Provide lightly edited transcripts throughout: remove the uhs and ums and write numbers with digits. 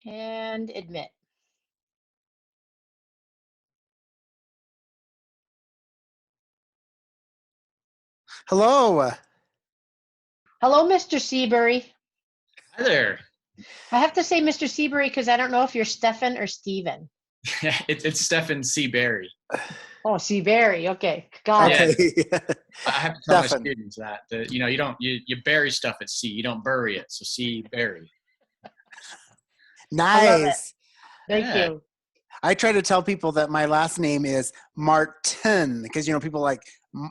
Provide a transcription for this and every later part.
And admit. Hello. Hello, Mr. Seabury. Hi there. I have to say Mr. Seabury because I don't know if you're Stephan or Stephen. It's Stephan Seabury. Oh, Seabury. Okay, got Yeah. it. Okay. I have to tell my Stephan. students that you bury stuff at sea. You don't bury it. So Seabury. I love it. Nice. Thank Yeah. you. I try to tell people that my last name is Martin because people like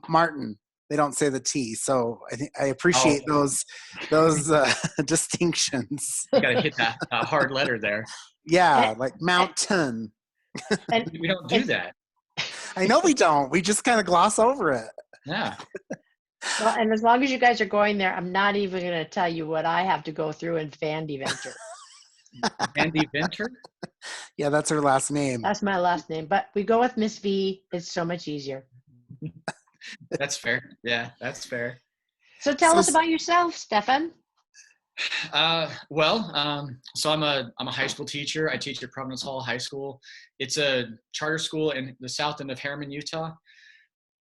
Martin. They don't say the T, so I think I appreciate those distinctions. You got to hit that hard letter there. Yeah, And, like Mountain. and, We don't do and that. I know we don't. We just kind of gloss over it. Yeah. well, and as long as you guys are going there, I'm not even going to tell you what I have to go through in Vandy Venture. Andy Venter. Yeah, that's her last name. That's my last name, but we go with Miss V. It's so much easier. That's fair. Yeah, that's fair. So tell So us about yourself, Stephan. So I'm a high school teacher. I teach at Providence Hall High School. It's a charter school in the south end of Harriman, Utah.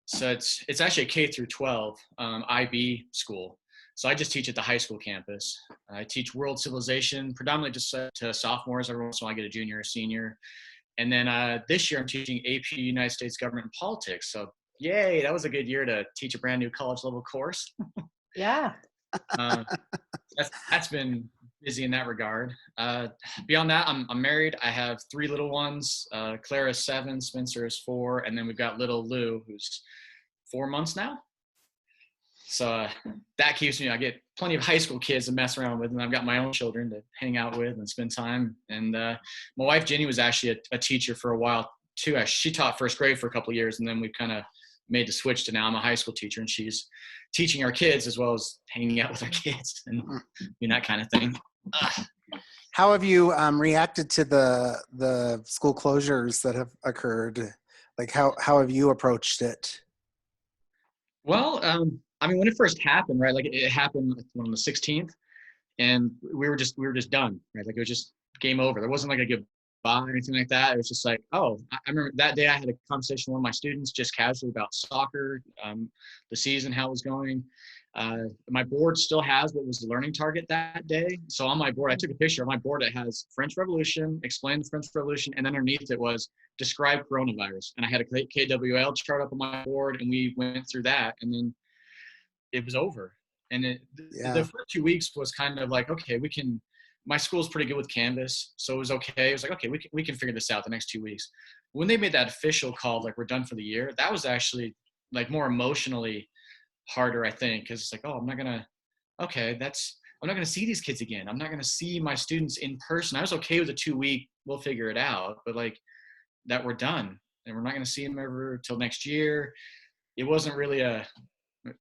So it's actually a K through 12 IB school. So I just teach at the high school campus. I teach world civilization, predominantly just to sophomores. Every once in a while I get a junior or senior. And then this year I'm teaching AP United States Government and Politics. So yay, that was a good year to teach a brand new college level course. Yeah. That's been busy in that regard. Beyond that, I'm married. I have 3 little ones. Clara is 7, Spencer is 4, and then we've got little Lou, who's 4 months now. So that keeps me. I get plenty of high school kids to mess around with, and I've got my own children to hang out with and spend time. And my wife Jenny was actually a teacher for a while too. She taught first grade for a couple of years, and then we've kind of made the switch to now I'm a high school teacher, and she's teaching our kids as well as hanging out with our kids and doing that kind of thing. How have you reacted to the school closures that have occurred? Like how have you approached it? Well, I mean, when it first happened, right? Like it happened on the 16th, and we were just done, right? Like it was just game over. There wasn't like a goodbye or anything like that. It was just like, oh, I remember that day I had a conversation with one of my students just casually about soccer, the season, how it was going. My board still has what was the learning target that day. So on my board, I took a picture of my board that has French Revolution, explain the French Revolution, and underneath it was describe coronavirus. And I had a KWL chart up on my board, and we went through that, and then it was over. And the first 2 weeks was kind of like, okay, my school's pretty good with Canvas, so it was okay. It was like, okay, we can figure this out the next 2 weeks. When they made that official call, like we're done for the year, that was actually like more emotionally harder, I think, because it's like, oh, I'm not gonna see these kids again. I'm not gonna see my students in person. I was okay with a 2-week, we'll figure it out, but like that we're done and we're not gonna see them ever till next year. It wasn't really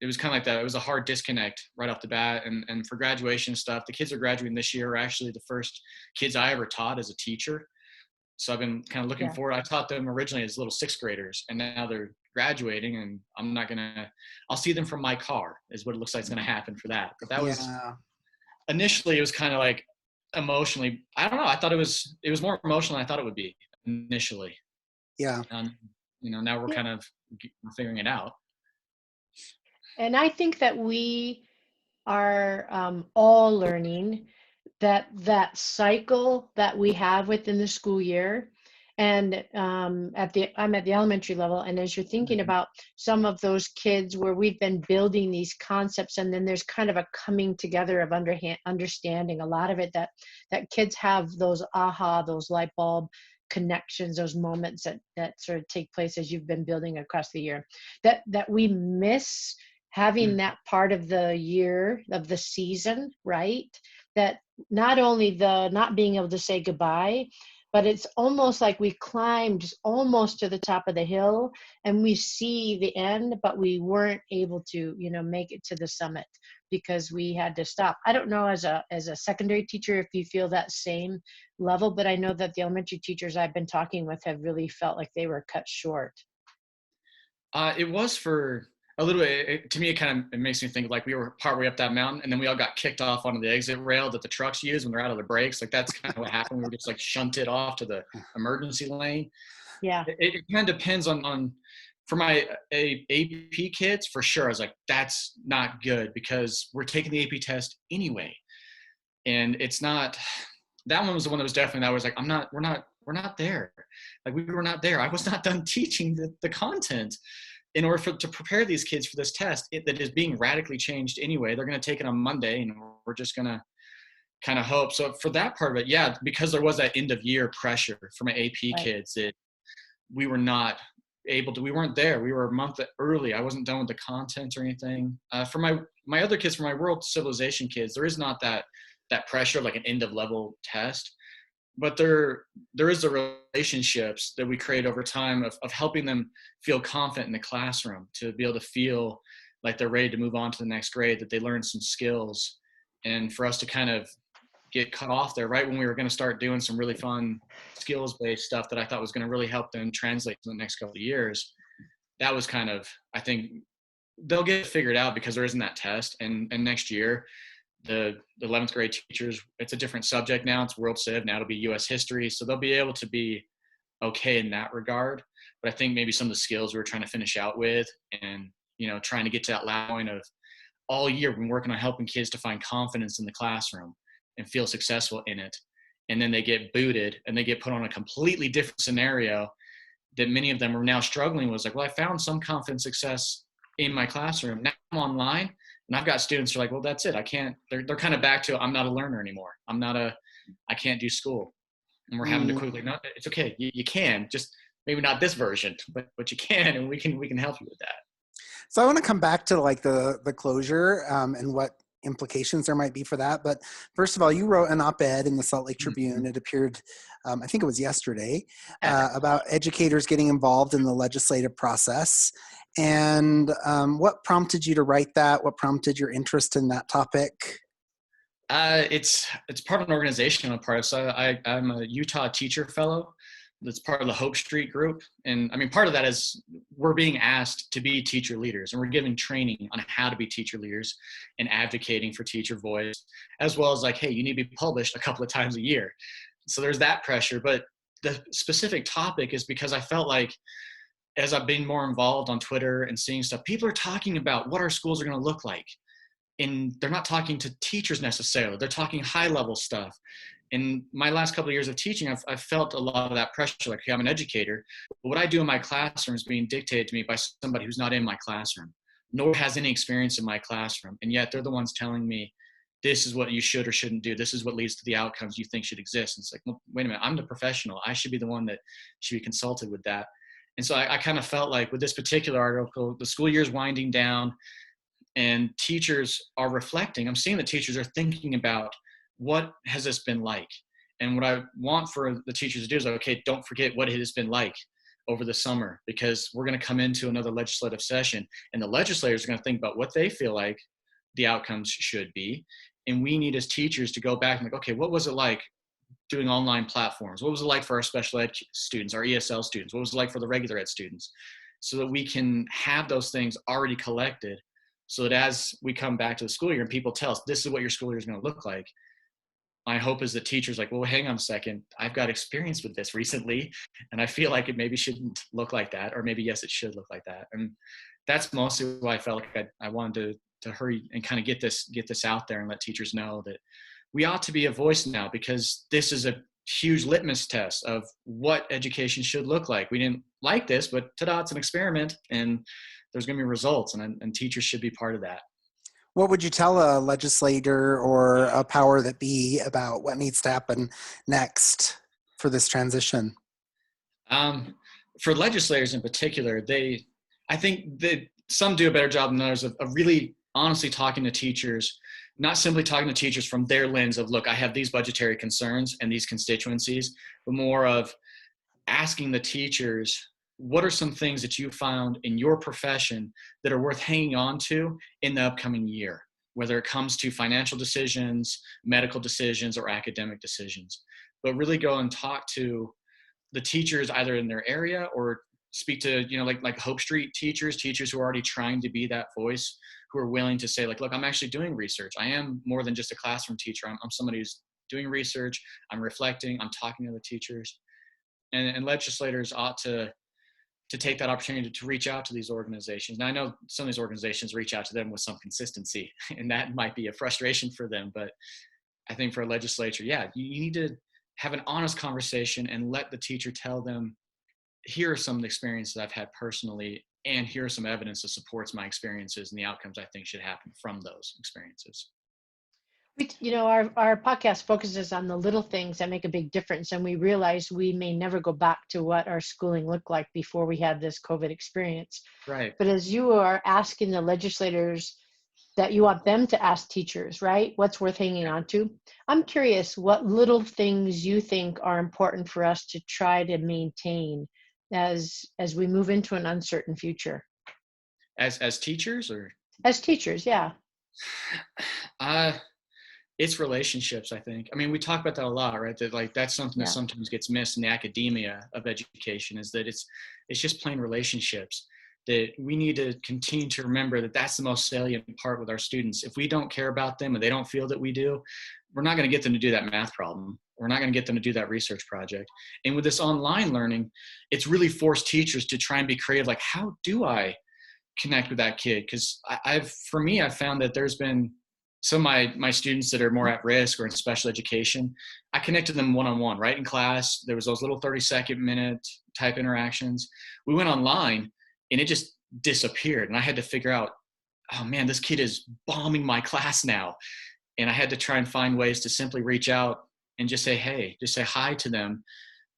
it was kind of like that. It was a hard disconnect right off the bat. And for graduation stuff, the kids are graduating this year are actually the first kids I ever taught as a teacher. So I've been kind of looking forward. I taught them originally as little 6th graders, and now they're graduating, and I'll see them from my car is what it looks like is going to happen for that. But that was initially, it was kind of like emotionally, I don't know. I thought it was more emotional than I thought it would be initially. Yeah. Now we're kind of figuring it out. And I think that we are all learning that cycle that we have within the school year. And I'm at the elementary level, and as you're thinking about some of those kids where we've been building these concepts, and then there's kind of a coming together of understanding a lot of it, that kids have those those light bulb connections, those moments that sort of take place as you've been building across the year, that we miss having that part of the year, of the season, right? That not only the not being able to say goodbye, but it's almost like we climbed almost to the top of the hill and we see the end, but we weren't able to, make it to the summit because we had to stop. I don't know as a secondary teacher if you feel that same level, but I know that the elementary teachers I've been talking with have really felt like they were cut short. It was for a little bit, to me, it makes me think like we were partway up that mountain and then we all got kicked off onto the exit rail that the trucks use when they're out of the brakes. Like that's kind of what happened. We were just like shunted off to the emergency lane. Yeah. It kind of depends on for my AP kids, for sure. I was like, that's not good because we're taking the AP test anyway. And it's not, that one was the one that was definitely, that was like, we're not there. Like we were not there. I was not done teaching the content in order to prepare these kids for this test that is being radically changed anyway. They're going to take it on Monday and we're just going to kind of hope. So for that part of it, yeah, because there was that end of year pressure for my AP kids, we were not able to, we weren't there. We were a month early. I wasn't done with the content or anything. For my other kids, for my world civilization kids, there is not that pressure, like an end of level test, but there is the relationships that we create over time of helping them feel confident in the classroom, to be able to feel like they're ready to move on to the next grade, that they learn some skills. And for us to kind of get cut off there right when we were going to start doing some really fun skills-based stuff that I thought was going to really help them translate to the next couple of years, that was kind of, I think they'll get figured out because there isn't that test. And next year, the 11th grade teachers, it's a different subject now. It's World Civ. Now it'll be U.S. history. So they'll be able to be okay in that regard. But I think maybe some of the skills we were trying to finish out with and, trying to get to that last point of all year, we've been working on helping kids to find confidence in the classroom and feel successful in it. And then they get booted and they get put on a completely different scenario that many of them are now struggling with. Like, well, I found some confidence success in my classroom. Now I'm online and I've got students who are like, well, that's it. I can't, they're kind of back to, I'm not a learner anymore. I can't do school. And we're having to quickly, no, it's okay. You can, just maybe not this version, but you can, and we can help you with that. So I want to come back to like the closure and what implications there might be for that. But first of all, you wrote an op-ed in the Salt Lake Tribune. It appeared, I think it was yesterday, about educators getting involved in the legislative process. And what prompted you to write that? What prompted your interest in that topic? It's part of an organization I'm a part of. So I'm a Utah Teacher Fellow. That's part of the Hope Street group. And I mean, part of that is we're being asked to be teacher leaders, and we're giving training on how to be teacher leaders and advocating for teacher voice, as well as like, hey, you need to be published a couple of times a year. So there's that pressure. But the specific topic is because I felt like as I've been more involved on Twitter and seeing stuff, people are talking about what our schools are going to look like. And they're not talking to teachers necessarily. They're talking high level stuff. In my last couple of years of teaching, I've felt a lot of that pressure. Like, okay, I'm an educator, but what I do in my classroom is being dictated to me by somebody who's not in my classroom, nor has any experience in my classroom. And yet they're the ones telling me, this is what you should or shouldn't do. This is what leads to the outcomes you think should exist. And it's like, well, wait a minute, I'm the professional. I should be the one that should be consulted with that. And so I kind of felt like with this particular article, the school year is winding down and teachers are reflecting. I'm seeing that teachers are thinking about, what has this been like? And what I want for the teachers to do is, okay, don't forget what it has been like over the summer, because we're going to come into another legislative session and the legislators are going to think about what they feel like the outcomes should be. And we need as teachers to go back and like, okay, what was it like doing online platforms? What was it like for our special ed students, our ESL students? What was it like for the regular ed students? So that we can have those things already collected, so that as we come back to the school year and people tell us, this is what your school year is going to look like, my hope is that teachers like, well, hang on a second, I've got experience with this recently, and I feel like it maybe shouldn't look like that, or maybe, yes, it should look like that. And that's mostly why I felt like I wanted to hurry and kind of get this out there and let teachers know that we ought to be a voice now, because this is a huge litmus test of what education should look like. We didn't like this, but ta-da, it's an experiment, and there's going to be results, and teachers should be part of that. What would you tell a legislator or a power that be about what needs to happen next for this transition? For legislators in particular, I think that some do a better job than others of really honestly talking to teachers, not simply talking to teachers from their lens of, look, I have these budgetary concerns and these constituencies, but more of asking the teachers, what are some things that you found in your profession that are worth hanging on to in the upcoming year, whether it comes to financial decisions, medical decisions, or academic decisions. But really go and talk to the teachers either in their area or speak to, like Hope Street teachers who are already trying to be that voice, who are willing to say like, look, I'm actually doing research. I am more than just a classroom teacher. I'm somebody who's doing research. I'm reflecting. I'm talking to the teachers, and legislators ought to take that opportunity to reach out to these organizations. Now, I know some of these organizations reach out to them with some consistency, and that might be a frustration for them. But I think for a legislature, yeah, you need to have an honest conversation and let the teacher tell them, here are some of the experiences I've had personally, and here are some evidence that supports my experiences and the outcomes I think should happen from those experiences. Our podcast focuses on the little things that make a big difference, and we realize we may never go back to what our schooling looked like before we had this COVID experience. Right. But as you are asking the legislators that you want them to ask teachers, right? What's worth hanging on to? I'm curious what little things you think are important for us to try to maintain as we move into an uncertain future. As teachers, or? As teachers, yeah. It's relationships, I think. I mean, we talk about that a lot, right? That like that's something that sometimes gets missed in the academia of education, is that it's just plain relationships. That we need to continue to remember that that's the most salient part with our students. If we don't care about them and they don't feel that we do, we're not going to get them to do that math problem. We're not going to get them to do that research project. And with this online learning, it's really forced teachers to try and be creative. Like, how do I connect with that kid? Because I've found that there's been some of my students that are more at risk or in special education, I connected them one-on-one, right? In class, there was those little 30-second minute type interactions. We went online and it just disappeared. And I had to figure out, oh man, this kid is bombing my class now. And I had to try and find ways to simply reach out and just say, hey, just say hi to them.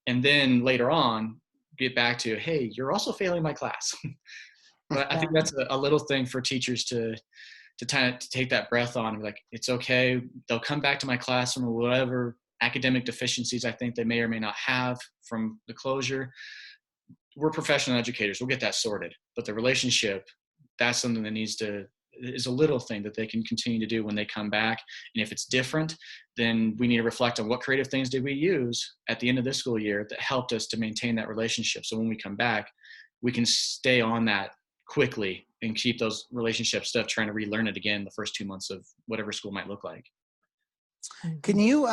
And then later on, get back to, hey, you're also failing my class. But I think that's a little thing for teachers to take that breath on, and be like, it's okay. They'll come back to my classroom or whatever academic deficiencies I think they may or may not have from the closure. We're professional educators. We'll get that sorted. But the relationship, that's something that is a little thing that they can continue to do when they come back. And if it's different, then we need to reflect on what creative things did we use at the end of this school year that helped us to maintain that relationship. So when we come back, we can stay on that quickly and keep those relationships instead of trying to relearn it again the first 2 months of whatever school might look like. Can you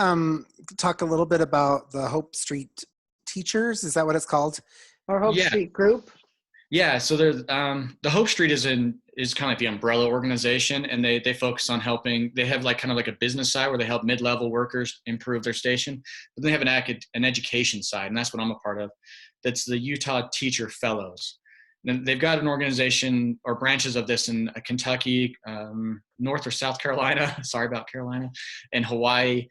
talk a little bit about the Hope Street teachers? Is that what it's called? Or Hope Street group? Yeah, so there's the Hope Street is kind of like the umbrella organization, and they focus on helping. They have like kind of like a business side where they help mid-level workers improve their station, but they have an education side, and that's what I'm a part of. That's the Utah Teacher Fellows. And they've got an organization or branches of this in Kentucky, North or South Carolina. Sorry about Carolina, and Hawaii,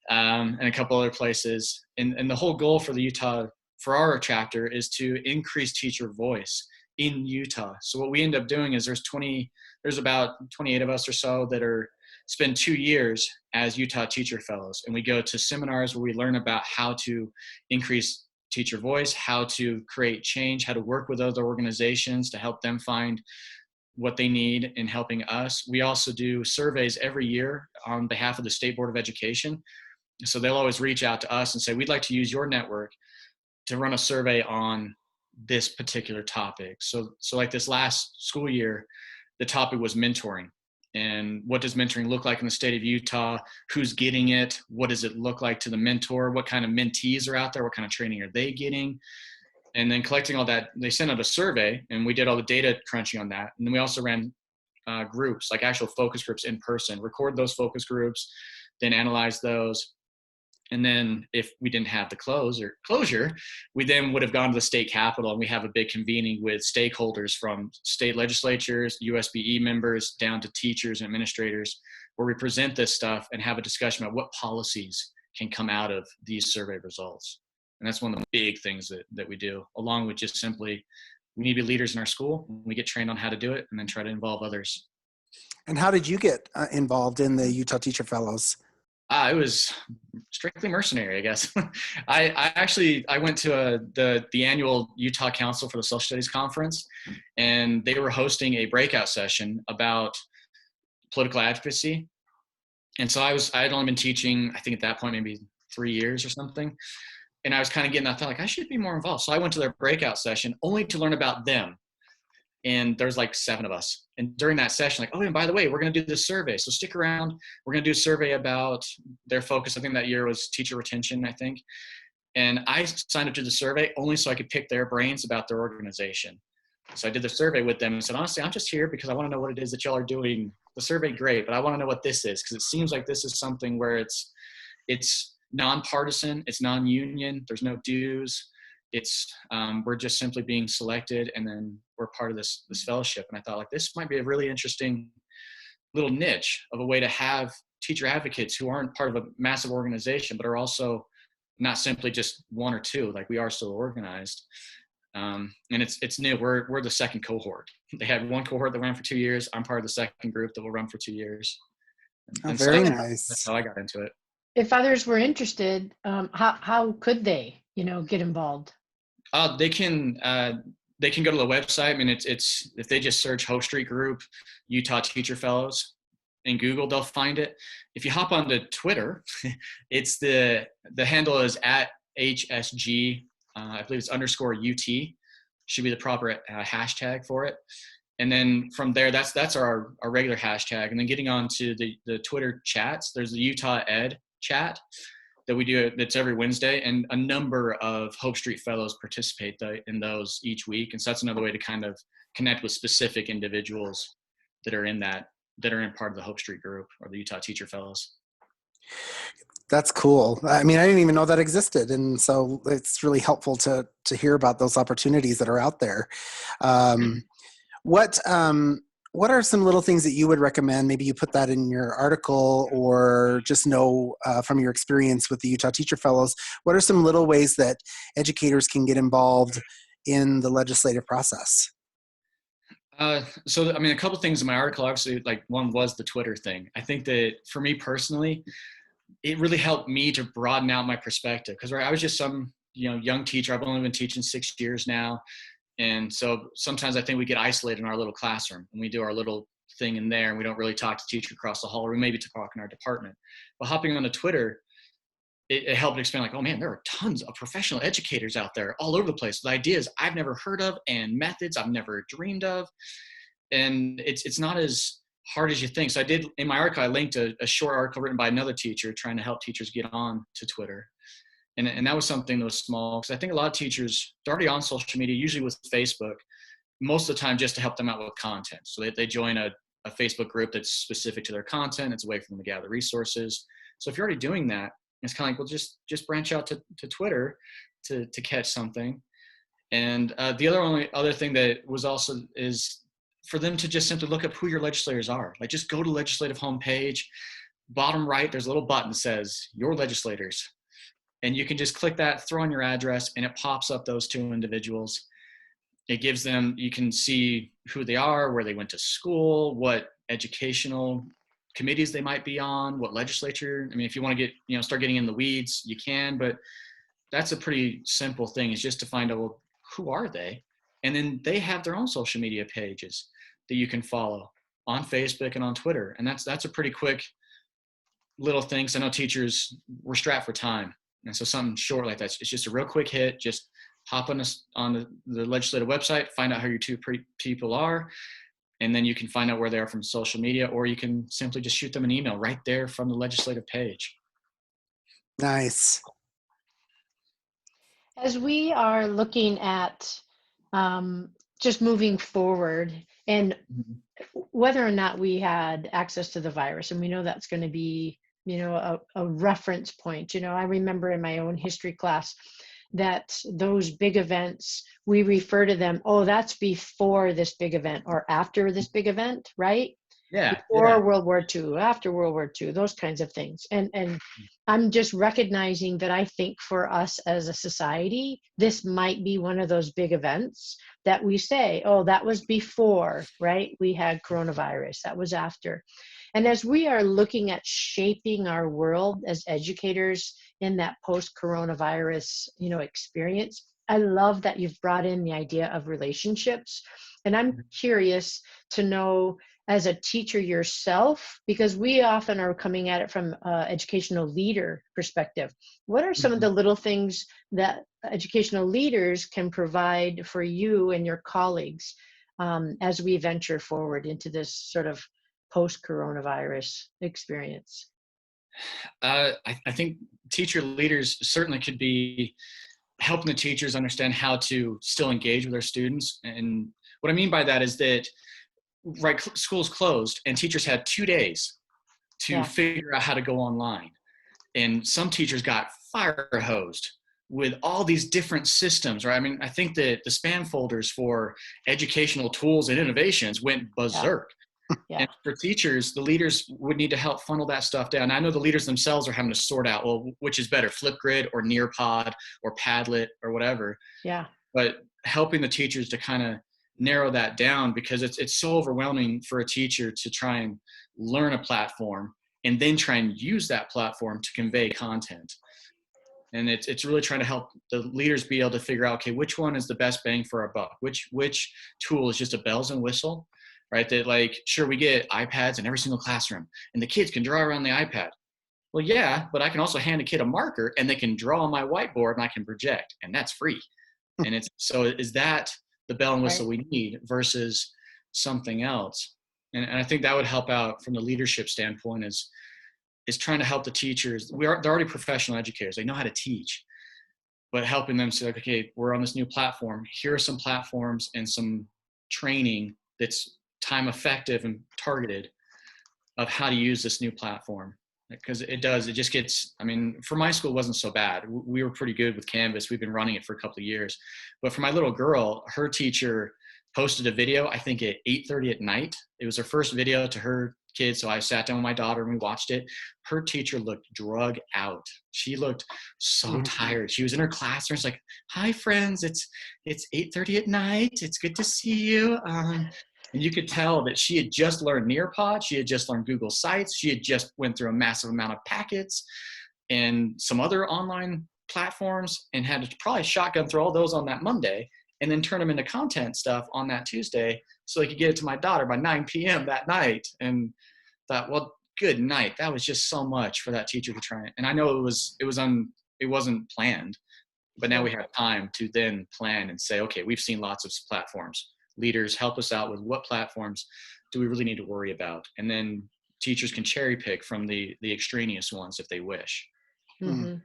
and a couple other places. And the whole goal for the Utah, for our chapter, is to increase teacher voice in Utah. So what we end up doing is there's about 28 of us or so that spend 2 years as Utah Teacher Fellows. And we go to seminars where we learn about how to increase teacher voice, how to create change, how to work with other organizations to help them find what they need in helping us. We also do surveys every year on behalf of the State Board of Education. So they'll always reach out to us and say, we'd like to use your network to run a survey on this particular topic. So like this last school year, the topic was mentoring. And what does mentoring look like in the state of Utah? Who's getting it? What does it look like to the mentor? What kind of mentees are out there? What kind of training are they getting? And then collecting all that, they sent out a survey, and we did all the data crunching on that. And then we also ran groups, like actual focus groups in person, record those focus groups, then analyze those. And then if we didn't have the closure, we then would have gone to the state capitol, and we have a big convening with stakeholders from state legislatures, USBE members, down to teachers and administrators, where we present this stuff and have a discussion about what policies can come out of these survey results. And that's one of the big things that we do, along with just simply, we need to be leaders in our school. We get trained on how to do it, and then try to involve others. And how did you get involved in the Utah Teacher Fellows? It was strictly mercenary, I guess. I went to the annual Utah Council for the Social Studies Conference, and they were hosting a breakout session about political advocacy. And so I had only been teaching, I think at that point, maybe 3 years or something. and I was kind of getting that thought, like, I should be more involved. So I went to their breakout session only to learn about them. And there's like 7 of us. And during that session, like, oh, and by the way, we're going to do this survey. So stick around. We're going to do a survey about their focus. I think that year was teacher retention, I think. And I signed up to the survey only so I could pick their brains about their organization. So I did the survey with them and said, honestly, I'm just here because I want to know what it is that y'all are doing. The survey, great, but I want to know what this is, because it seems like this is something where it's nonpartisan, it's non-union, there's no dues. It's we're just simply being selected, and then we're part of this fellowship. And I thought, like, this might be a really interesting little niche of a way to have teacher advocates who aren't part of a massive organization, but are also not simply just 1 or 2, like we are still organized. And it's new. We're the second cohort. They had 1 cohort that ran for 2 years. I'm part of the second group that will run for 2 years. Oh, And very so nice. that's how I got into it. If others were interested, how could they, get involved? They can go to the website. I mean, it's if they just search Hope Street Group, Utah Teacher Fellows in Google, they'll find it. If you hop onto Twitter, it's the handle is at HSG. I believe it's _UT. Should be the proper hashtag for it. And then from there, that's our regular hashtag. And then getting on to the Twitter chats, there's the Utah Ed chat that we do. That's every Wednesday, and a number of Hope Street Fellows participate in those each week. And so that's another way to kind of connect with specific individuals that are in part of the Hope Street group or the Utah Teacher Fellows. That's cool. I mean, I didn't even know that existed, and so it's really helpful to hear about those opportunities that are out there. What are some little things that you would recommend? Maybe you put that in your article, or just know from your experience with the Utah Teacher Fellows. What are some little ways that educators can get involved in the legislative process? So, I mean, a couple things in my article, obviously, like one was the Twitter thing. I think that for me personally, it really helped me to broaden out my perspective, because I was just some young teacher. I've only been teaching 6 years now. And so sometimes I think we get isolated in our little classroom and we do our little thing in there, and we don't really talk to teachers across the hall, or we maybe talk in our department. But hopping on the Twitter, it helped explain, like, oh man, there are tons of professional educators out there all over the place with ideas I've never heard of and methods I've never dreamed of. And it's not as hard as you think. So I did, in my article, I linked a short article written by another teacher trying to help teachers get on to Twitter. And that was something that was small, because I think a lot of teachers, they're already on social media, usually with Facebook, most of the time just to help them out with content. So they join a Facebook group that's specific to their content. It's a way for them to gather resources. So if you're already doing that, it's kind of like, well, just branch out to Twitter to catch something. And the other thing that was also is for them to just simply look up who your legislators are. Like, just go to legislative homepage, bottom right, there's a little button that says your legislators. And you can just click that, throw in your address, and it pops up those 2 individuals. It gives them, you can see who they are, where they went to school, what educational committees they might be on, what legislature. I mean, if you want to get, start getting in the weeds, you can, but that's a pretty simple thing, is just to find out, well, who are they? And then they have their own social media pages that you can follow on Facebook and on Twitter. And that's a pretty quick little thing. So I know teachers, we're strapped for time. And so something short like that, it's just a real quick hit. Just hop on the legislative website, find out who your 2 people are, and then you can find out where they are from social media, or you can simply just shoot them an email right there from the legislative page. Nice. As we are looking at just moving forward, and whether or not we had access to the virus, and we know that's going to be a reference point. I remember in my own history class that those big events, we refer to them, oh, that's before this big event or after this big event, right? Yeah. Before World War II, after World War II, those kinds of things. And I'm just recognizing that I think for us as a society, this might be one of those big events that we say, oh, that was before, right? We had coronavirus, that was after. And as we are looking at shaping our world as educators in that post-coronavirus, experience, I love that you've brought in the idea of relationships. And I'm curious to know, as a teacher yourself, because we often are coming at it from educational leader perspective. What are some of the little things that educational leaders can provide for you and your colleagues as we venture forward into this sort of post-coronavirus experience? I think teacher leaders certainly could be helping the teachers understand how to still engage with their students. And what I mean by that is that, right, schools closed and teachers had 2 days to figure out how to go online. And some teachers got fire hosed with all these different systems, right? I mean, I think that the spam folders for educational tools and innovations went berserk. Yeah. And for teachers, the leaders would need to help funnel that stuff down. I know the leaders themselves are having to sort out, well, which is better, Flipgrid or Nearpod or Padlet or whatever. Yeah. But helping the teachers to kind of narrow that down, because it's so overwhelming for a teacher to try and learn a platform and then try and use that platform to convey content. And it's really trying to help the leaders be able to figure out, okay, which one is the best bang for our buck? Which tool is just a bells and whistle, right? That, like, sure, we get iPads in every single classroom and the kids can draw around the iPad. Well, yeah, but I can also hand a kid a marker and they can draw on my whiteboard and I can project, and that's free. And it's, so is that the bell and whistle we need versus something else? And I think that would help out from the leadership standpoint, is trying to help the teachers. They're already professional educators. They know how to teach, but helping them say, okay, we're on this new platform. Here are some platforms and some training that's time effective and targeted of how to use this new platform. Because it just gets, I mean, for my school, it wasn't so bad. We were pretty good with Canvas. We've been running it for a couple of years. But for my little girl, her teacher posted a video, I think at 8:30 at night. It was her first video to her kids. So I sat down with my daughter and we watched it. Her teacher looked drug out. She looked so tired. She was in her classroom. It's like, hi friends, it's 8:30 at night. It's good to see you. And you could tell that she had just learned Nearpod. She had just learned Google Sites. She had just went through a massive amount of packets and some other online platforms, and had to probably shotgun through all those on that Monday and then turn them into content stuff on that Tuesday so I could get it to my daughter by 9 p.m. that night. And thought, well, good night. That was just so much for that teacher to try. And I know it wasn't planned, but now we have time to then plan and say, okay, we've seen lots of platforms. Leaders, help us out with what platforms do we really need to worry about? And then teachers can cherry pick from the extraneous ones if they wish. Mm-hmm.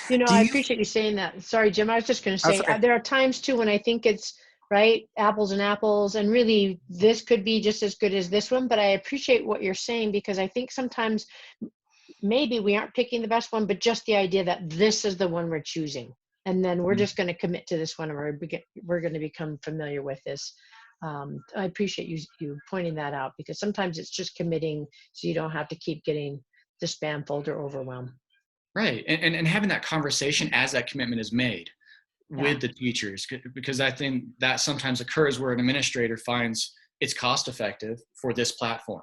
You know, I appreciate you saying that. Sorry, Jim, I was just going to say, there are times too when I think it's right, apples and apples, and really this could be just as good as this one, but I appreciate what you're saying, because I think sometimes maybe we aren't picking the best one, but just the idea that this is the one we're choosing. And then we're just going to commit to this one, and we're going to become familiar with this. I appreciate you pointing that out, because sometimes it's just committing so you don't have to keep getting the spam folder overwhelmed. Right. And having that conversation as that commitment is made with the teachers, because I think that sometimes occurs where an administrator finds it's cost effective for this platform.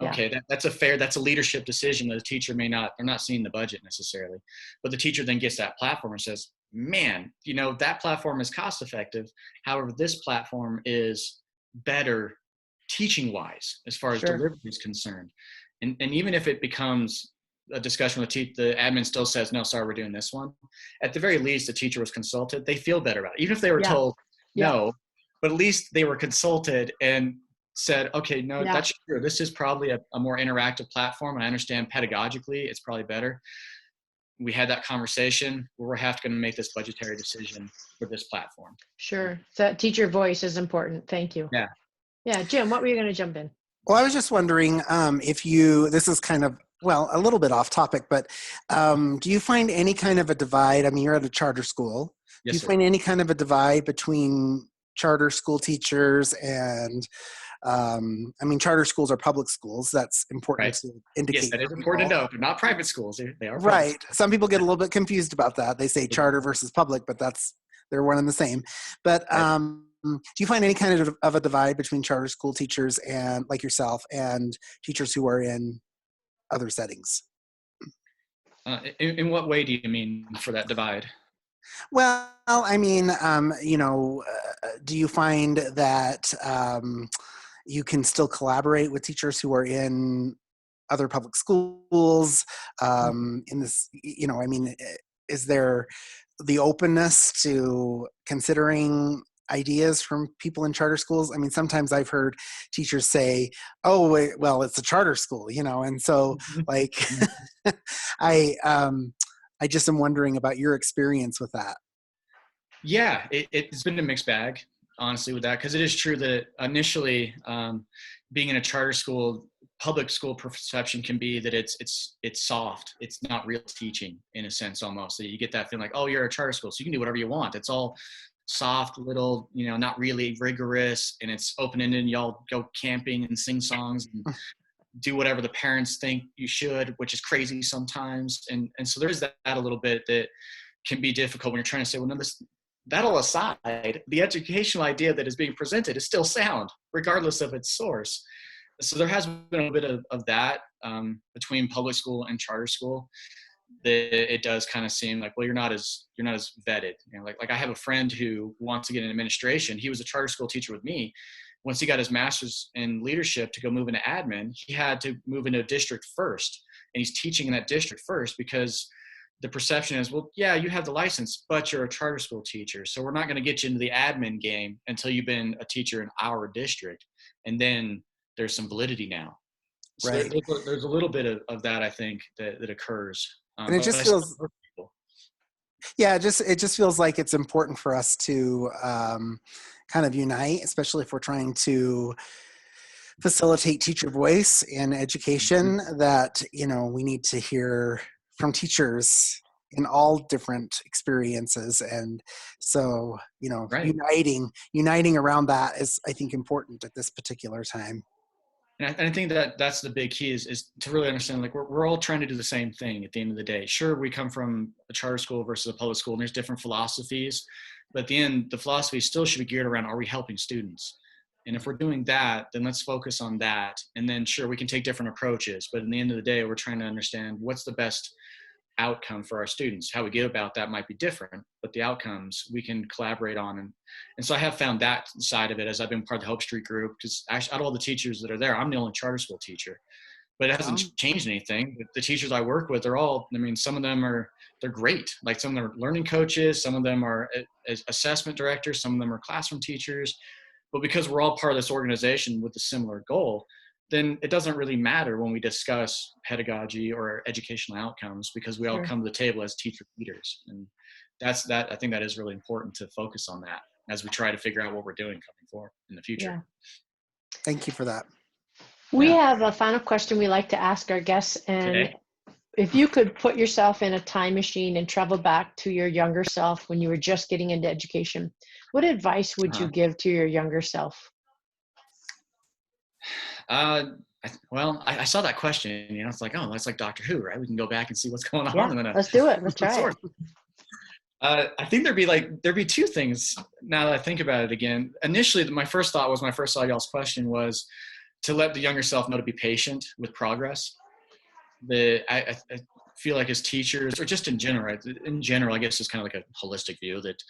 Okay, that's a leadership decision that a teacher they're not seeing the budget necessarily, but the teacher then gets that platform and says, man, you know, that platform is cost effective. However, this platform is better teaching wise as far as delivery is concerned. And even if it becomes a discussion with the admin still says, no, sorry, we're doing this one. At the very least, the teacher was consulted. They feel better about it. Even if they were told no, but at least they were consulted and said, okay, no, that's true. This is probably a more interactive platform. And I understand pedagogically, it's probably better. We had that conversation. We're going to make this budgetary decision for this platform. Sure. So that teacher voice is important. Thank you. Yeah. Yeah. Jim, what were you going to jump in? Well, I was just wondering this is kind of, well, a little bit off topic, but do you find any kind of a divide? I mean, you're at a charter school. Yes, do you sir. find any kind of a divide between charter school teachers and, charter schools are public schools. That's important to indicate. Yes, that is important to know. They're not private schools. They are right. Some people get a little bit confused about that. They say charter versus public, but they're one and the same. But do you find any kind of a divide between charter school teachers and like yourself and teachers who are in other settings? In what way do you mean for that divide? Well, I mean, do you find that you can still collaborate with teachers who are in other public schools in this, I mean, is there the openness to considering ideas from people in charter schools? I mean, sometimes I've heard teachers say, oh, well, it's a charter school, and so like I just am wondering about your experience with that. Yeah, it's been a mixed bag, honestly, with that, because it is true that initially, being in a charter school, public school perception can be that it's soft. It's not real teaching in a sense, almost. So you get that feeling like, oh, you're a charter school, so you can do whatever you want. It's all soft, little, not really rigorous, and it's open-ended. And y'all go camping and sing songs and do whatever the parents think you should, which is crazy sometimes. And so there's that a little bit that can be difficult when you're trying to say, well, no, that all aside, the educational idea that is being presented is still sound, regardless of its source. So there has been a bit of that between public school and charter school. That it does kind of seem like, well, you're not as vetted. Like I have a friend who wants to get in administration. He was a charter school teacher with me. Once he got his master's in leadership to go move into admin, he had to move into a district first, and he's teaching in that district first because the perception is, well, yeah, you have the license, but you're a charter school teacher. So we're not going to get you into the admin game until you've been a teacher in our district. And then there's some validity now. So Right. there's a little bit of that, I think, that occurs. And it just feels, yeah, it just feels like it's important for us to kind of unite, especially if we're trying to facilitate teacher voice in education, that, we need to hear from teachers in all different experiences. And so, right. uniting around that is, I think, important at this particular time. And I think that's the big key is to really understand, like, we're all trying to do the same thing at the end of the day. Sure, we come from a charter school versus a public school, and there's different philosophies, but at the end, the philosophy still should be geared around, are we helping students? And if we're doing that, then let's focus on that. And then sure, we can take different approaches, but in the end of the day, we're trying to understand what's the best outcome for our students. How we get about that might be different, but the outcomes we can collaborate on. And so I have found that side of it as I've been part of the Hope Street group, because actually out of all the teachers that are there, I'm the only charter school teacher, but it hasn't changed anything. The teachers I work with are all, some of them they're great. Like some of them are learning coaches, some of them are assessment directors, some of them are classroom teachers, but because we're all part of this organization with a similar goal, then it doesn't really matter when we discuss pedagogy or educational outcomes, because we all come to the table as teacher leaders. And I think that is really important to focus on that as we try to figure out what we're doing coming forward in the future. Yeah. Thank you for that. We have a final question we like to ask our guests. And Today? If you could put yourself in a time machine and travel back to your younger self when you were just getting into education, what advice would you give to your younger self? I saw that question, it's like, oh, that's like Doctor Who, right? We can go back and see what's going on. Yeah, let's do it. Let's try it. I think there'd be two things now that I think about it again. Initially, my first thought was, when I first saw y'all's question, was to let the younger self know to be patient with progress. I feel like as teachers, or just in general, I guess it's kind of like a holistic view, that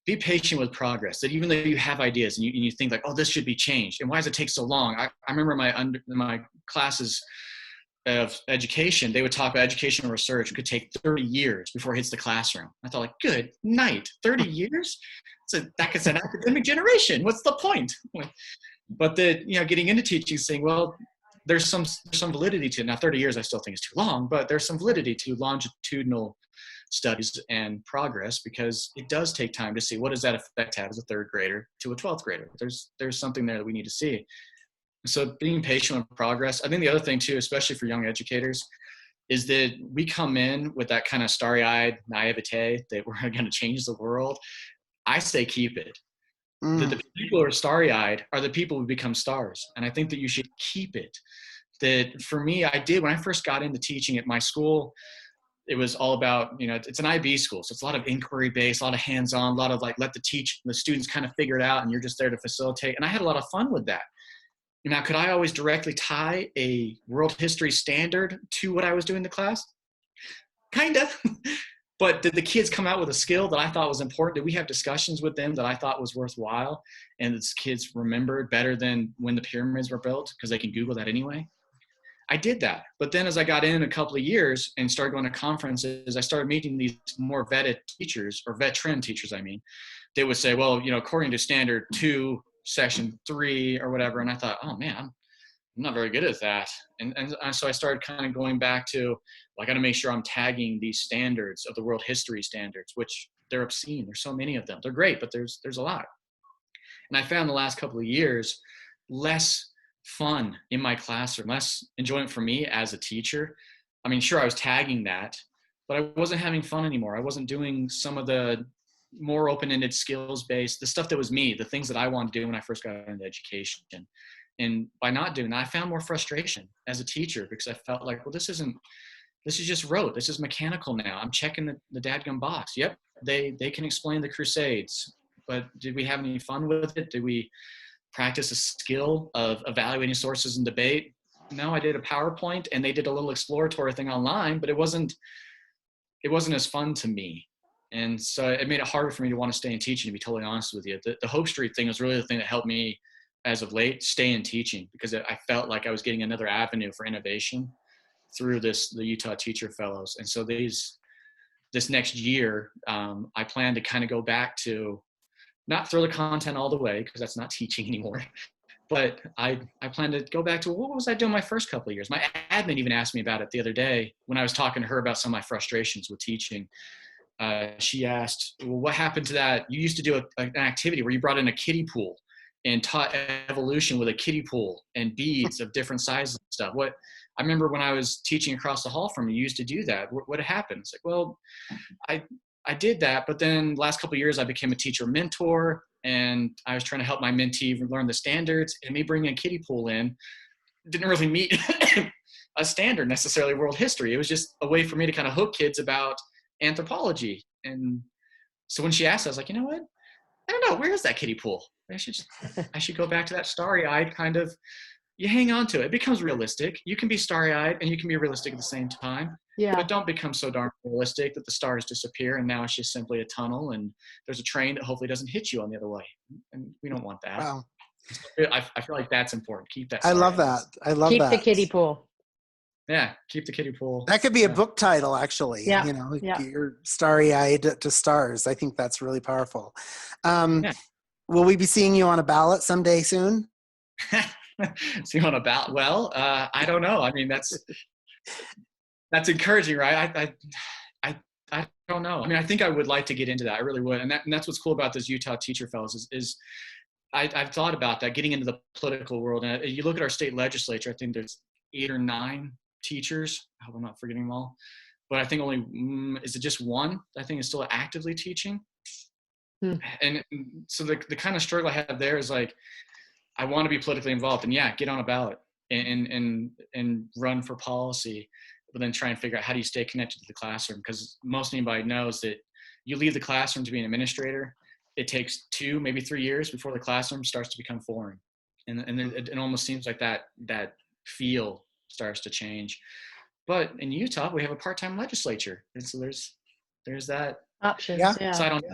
be patient with progress, that even though you have ideas and you think like, oh, this should be changed, and why does it take so long? I remember my classes of education, they would talk about educational research. It could take 30 years before it hits the classroom. I thought, like, good night, 30 years? That's an academic generation. What's the point? But getting into teaching, saying, well, there's some validity to it. Now, 30 years I still think is too long, but there's some validity to longitudinal studies and progress, because it does take time to see what does that effect have as a third grader to a 12th grader. There's something there that we need to see. So being patient with progress. I think the other thing too, especially for young educators, is that we come in with that kind of starry-eyed naivete that we're going to change the world. I say keep it. That the people who are starry-eyed are the people who become stars. And I think that you should keep it. That for me, I did, when I first got into teaching at my school, it was all about, it's an IB school. So it's a lot of inquiry based, a lot of hands-on, a lot of like, let the students kind of figure it out, and you're just there to facilitate. And I had a lot of fun with that. Now, could I always directly tie a world history standard to what I was doing in the class? Kind of. But did the kids come out with a skill that I thought was important? Did we have discussions with them that I thought was worthwhile? And the kids remembered better than when the pyramids were built, because they can Google that anyway. I did that. But then as I got in a couple of years and started going to conferences, I started meeting these more vetted teachers, or veteran teachers, I mean. They would say, well, according to standard 2, section 3 or whatever. And I thought, oh man, I'm not very good at that. And so I started kind of going back to, well, I got to make sure I'm tagging these standards of the world history standards, which they're obscene. There's so many of them. They're great, but there's a lot. And I found the last couple of years less fun in my classroom, less enjoyment for me as a teacher. I mean, sure, I was tagging that, but I wasn't having fun anymore. I wasn't doing some of the more open-ended skills-based, the stuff that was me, the things that I wanted to do when I first got into education. And by not doing that, I found more frustration as a teacher, because I felt like, well, this is just rote. This is mechanical now. I'm checking the dadgum box. Yep, they can explain the Crusades, but did we have any fun with it? Did we practice a skill of evaluating sources and debate? No, I did a PowerPoint and they did a little exploratory thing online, but it wasn't as fun to me. And so it made it harder for me to want to stay in teaching, to be totally honest with you. The Hope Street thing was really the thing that helped me, as of late, stay in teaching, because I felt like I was getting another avenue for innovation through the Utah Teacher Fellows. And so this next year, I plan to kind of go back to, not throw the content all the way, because that's not teaching anymore, but I plan to go back to, what was I doing my first couple of years? My admin even asked me about it the other day when I was talking to her about some of my frustrations with teaching. She asked, well, what happened to that? You used to do an activity where you brought in a kiddie pool and taught evolution with a kiddie pool and beads of different sizes and stuff. I remember when I was teaching across the hall from you used to do that. What happened? It's like, well, I did that, but then last couple of years I became a teacher mentor, and I was trying to help my mentee learn the standards, and me bringing a kiddie pool in didn't really meet a standard necessarily, world history. It was just a way for me to kind of hook kids about anthropology. And so when she asked, I was like, you know what? I don't know. Where is that kiddie pool? I should go back to that starry-eyed kind of, you hang on to it. It becomes realistic. You can be starry-eyed and you can be realistic at the same time. Yeah. But don't become so darn realistic that the stars disappear and now it's just simply a tunnel and there's a train that hopefully doesn't hit you on the other way. And we don't want that. Wow. I feel like that's important. Keep that. I love that. I love Keep that. the kiddie pool. Yeah, keep the kiddie pool. That could be a book title, actually. Yeah. You're starry-eyed to stars. I think that's really powerful. Will we be seeing you on a ballot someday soon? See you on a ballot? Well, I don't know. I mean, that's encouraging, right? I don't know. I mean, I think I would like to get into that. I really would. And that's what's cool about this Utah Teacher Fellows is I've thought about that, getting into the political world. And you look at our state legislature, I think there's 8 or 9 teachers. I hope I'm not forgetting them all. But I think only, is it just one I think is still actively teaching? And so the kind of struggle I have there is like, I want to be politically involved, and get on a ballot and run for policy, but then try and figure out how do you stay connected to the classroom, because most anybody knows that you leave the classroom to be an administrator, it takes 2, maybe 3 years before the classroom starts to become foreign, and it almost seems like that feel starts to change. But in Utah, we have a part-time legislature, and so there's that option. Yeah. So I don't.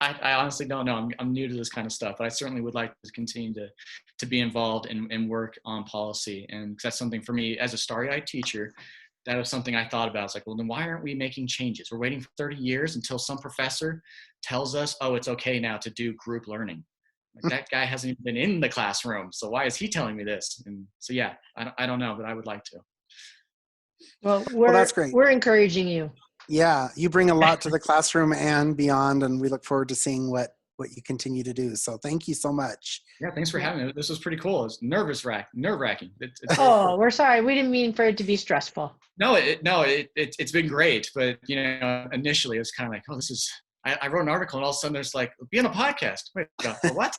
I honestly don't know. I'm new to this kind of stuff, but I certainly would like to continue to be involved and work on policy. And that's something for me as a starry-eyed teacher, that was something I thought about. It's like, well, then why aren't we making changes? We're waiting for 30 years until some professor tells us, oh, it's okay now to do group learning. Like, that guy hasn't even been in the classroom, so why is he telling me this? And so, I don't know, but I would like to. Well, that's great. We're encouraging you. Yeah, you bring a lot to the classroom and beyond, and we look forward to seeing what you continue to do. So thank you so much. Yeah, thanks for having me. This was pretty cool. It's nerve-wracking. Oh, we're sorry. We didn't mean for it to be stressful. No, it's been great. But, initially it was kind of like, oh, this is, I wrote an article and all of a sudden there's like, be on a podcast. Wait, what?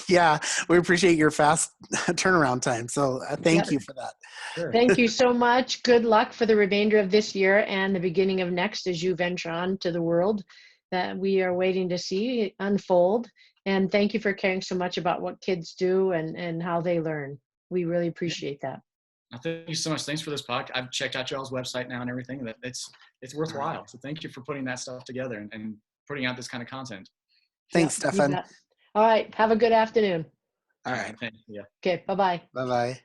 Yeah, we appreciate your fast turnaround time. So thank you for that. Sure. Thank you so much. Good luck for the remainder of this year and the beginning of next as you venture on to the world that we are waiting to see unfold. And thank you for caring so much about what kids do and how they learn. We really appreciate that. Thank you so much. Thanks for this podcast. I've checked out y'all's website now and everything. That it's worthwhile. So thank you for putting that stuff together and putting out this kind of content. Thanks, Yeah, you Stephan. bet. All right. Have a good afternoon. All right. Thank you. Yeah. Okay. Bye-bye. Bye-bye.